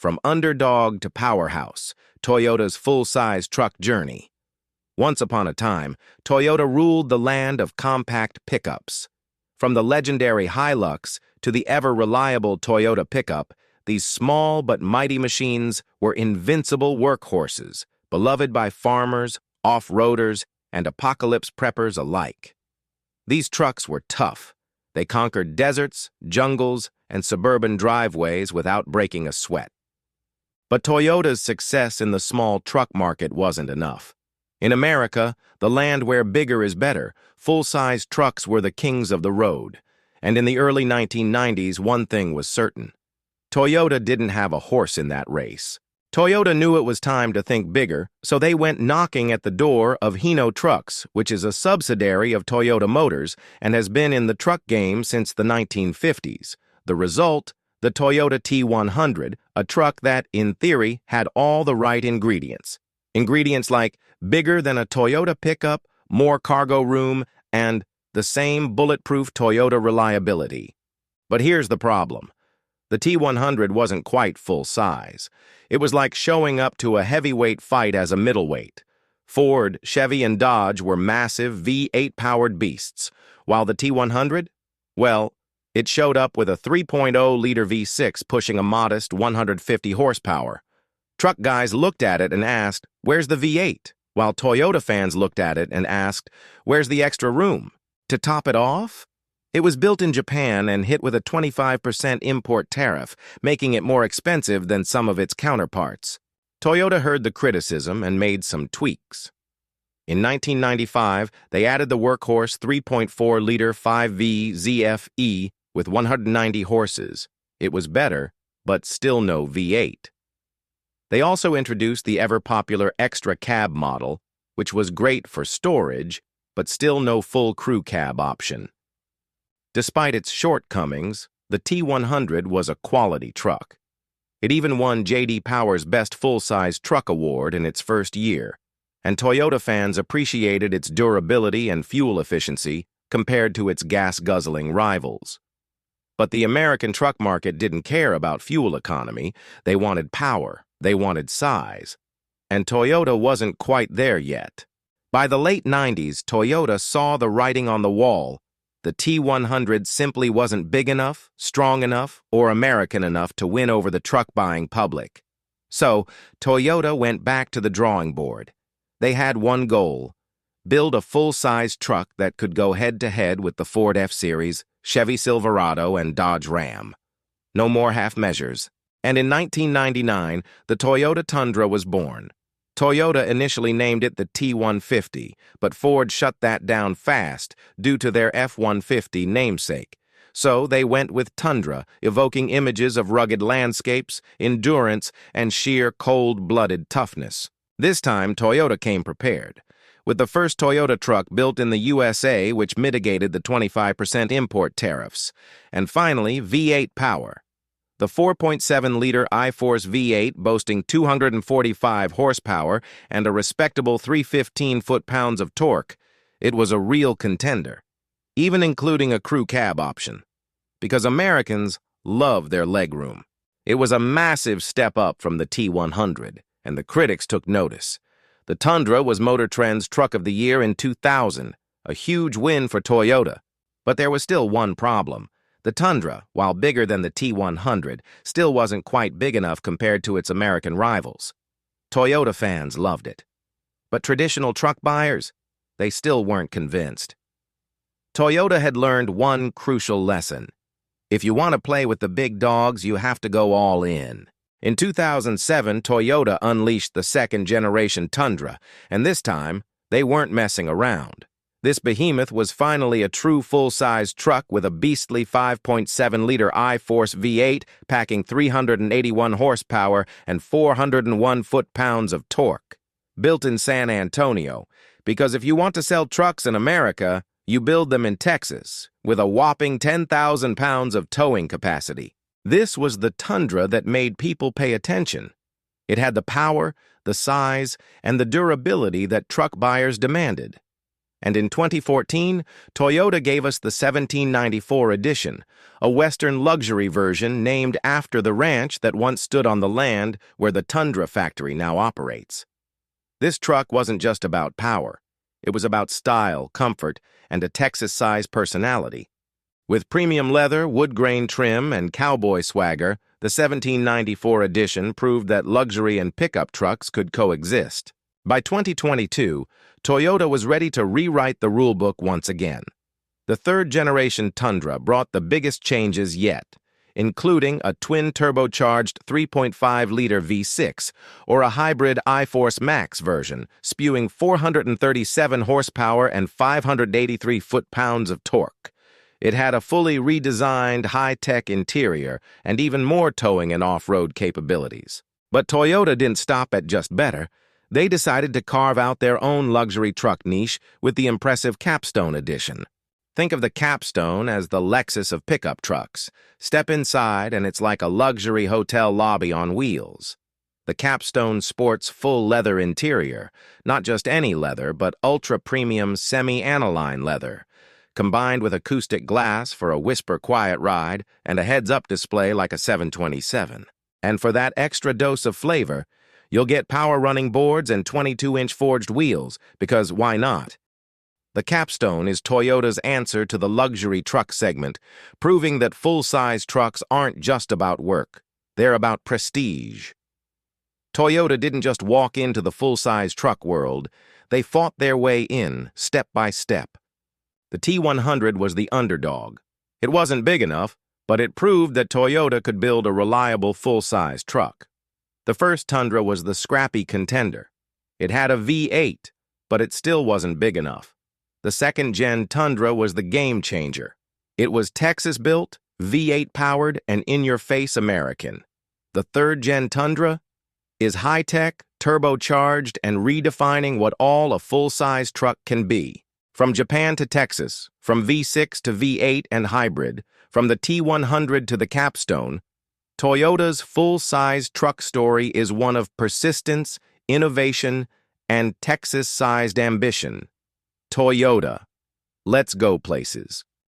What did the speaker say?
From Underdog to Powerhouse, Toyota's full-size truck journey. Once upon a time, Toyota ruled the land of compact pickups. From the legendary Hilux to the ever-reliable Toyota pickup, these small but mighty machines were invincible workhorses, beloved by farmers, off-roaders, and apocalypse preppers alike. These trucks were tough. They conquered deserts, jungles, and suburban driveways without breaking a sweat. But Toyota's success in the small truck market wasn't enough. In America, the land where bigger is better, full-size trucks were the kings of the road. And in the early 1990s, one thing was certain. Toyota didn't have a horse in that race. Toyota knew it was time to think bigger, so they went knocking at the door of Hino Trucks, which is a subsidiary of Toyota Motors and has been in the truck game since the 1950s. The result? The Toyota T100, a truck that, in theory, had all the right ingredients. Ingredients like bigger than a Toyota pickup, more cargo room, and the same bulletproof Toyota reliability. But here's the problem. The T100 wasn't quite full size. It was like showing up to a heavyweight fight as a middleweight. Ford, Chevy, and Dodge were massive V8-powered beasts, while the T100, well, it showed up with a 3.0-liter V6 pushing a modest 150 horsepower. Truck guys looked at it and asked, "Where's the V8?" While Toyota fans looked at it and asked, "Where's the extra room?" To top it off, it was built in Japan and hit with a 25% import tariff, making it more expensive than some of its counterparts. Toyota heard the criticism and made some tweaks. In 1995, they added the workhorse 3.4-liter 5V ZFE with 190 horses. It was better, but still no V8. They also introduced the ever-popular extra cab model, which was great for storage, but still no full crew cab option. Despite its shortcomings, the T100 was a quality truck. It even won J.D. Power's Best Full-Size Truck Award in its first year, and Toyota fans appreciated its durability and fuel efficiency compared to its gas-guzzling rivals. But the American truck market didn't care about fuel economy. They wanted power. They wanted size. And Toyota wasn't quite there yet. By the late 90s, Toyota saw the writing on the wall. The T100 simply wasn't big enough, strong enough, or American enough to win over the truck-buying public. So, Toyota went back to the drawing board. They had one goal: build a full-size truck that could go head-to-head with the Ford F-Series, Chevy Silverado, and Dodge Ram. No more half measures. And in 1999, the Toyota Tundra was born. Toyota initially named it the T150, but Ford shut that down fast due to their F-150 namesake. So they went with Tundra, evoking images of rugged landscapes, endurance, and sheer cold-blooded toughness. This time, Toyota came prepared, with the first Toyota truck built in the USA, which mitigated the 25% import tariffs. And finally, V8 power. The 4.7-liter I-Force V8 boasting 245 horsepower and a respectable 315 foot-pounds of torque, it was a real contender, even including a crew cab option. Because Americans love their legroom. It was a massive step up from the T100, and the critics took notice. The Tundra was Motor Trend's Truck of the Year in 2000, a huge win for Toyota. But there was still one problem. The Tundra, while bigger than the T100, still wasn't quite big enough compared to its American rivals. Toyota fans loved it. But traditional truck buyers, they still weren't convinced. Toyota had learned one crucial lesson. If you want to play with the big dogs, you have to go all in. In 2007, Toyota unleashed the second-generation Tundra, and this time, they weren't messing around. This behemoth was finally a true full-size truck with a beastly 5.7-liter I-Force V8 packing 381 horsepower and 401 foot-pounds of torque. Built in San Antonio, because if you want to sell trucks in America, you build them in Texas, with a whopping 10,000 pounds of towing capacity. This was the Tundra that made people pay attention. It had the power, the size, and the durability that truck buyers demanded. And in 2014, Toyota gave us the 1794 edition, a Western luxury version named after the ranch that once stood on the land where the Tundra factory now operates. This truck wasn't just about power. It was about style, comfort, and a Texas-sized personality. With premium leather, wood-grain trim, and cowboy swagger, the 1794 edition proved that luxury and pickup trucks could coexist. By 2022, Toyota was ready to rewrite the rulebook once again. The third-generation Tundra brought the biggest changes yet, including a twin-turbocharged 3.5-liter V6 or a hybrid iForce Max version, spewing 437 horsepower and 583 foot-pounds of torque. It had a fully redesigned, high-tech interior and even more towing and off-road capabilities. But Toyota didn't stop at just better. They decided to carve out their own luxury truck niche with the impressive Capstone edition. Think of the Capstone as the Lexus of pickup trucks. Step inside and it's like a luxury hotel lobby on wheels. The Capstone sports full leather interior, not just any leather, but ultra-premium semi-aniline leather, combined with acoustic glass for a whisper-quiet ride and a heads-up display like a 727. And for that extra dose of flavor, you'll get power-running boards and 22-inch forged wheels, because why not? The Capstone is Toyota's answer to the luxury truck segment, proving that full-size trucks aren't just about work. They're about prestige. Toyota didn't just walk into the full-size truck world. They fought their way in, step by step. The T100 was the underdog. It wasn't big enough, but it proved that Toyota could build a reliable full-size truck. The first Tundra was the scrappy contender. It had a V8, but it still wasn't big enough. The second-gen Tundra was the game-changer. It was Texas-built, V8-powered, and in-your-face American. The third-gen Tundra is high-tech, turbocharged, and redefining what all a full-size truck can be. From Japan to Texas, from V6 to V8 and hybrid, from the T100 to the Capstone, Toyota's full-size truck story is one of persistence, innovation, and Texas-sized ambition. Toyota. Let's go places.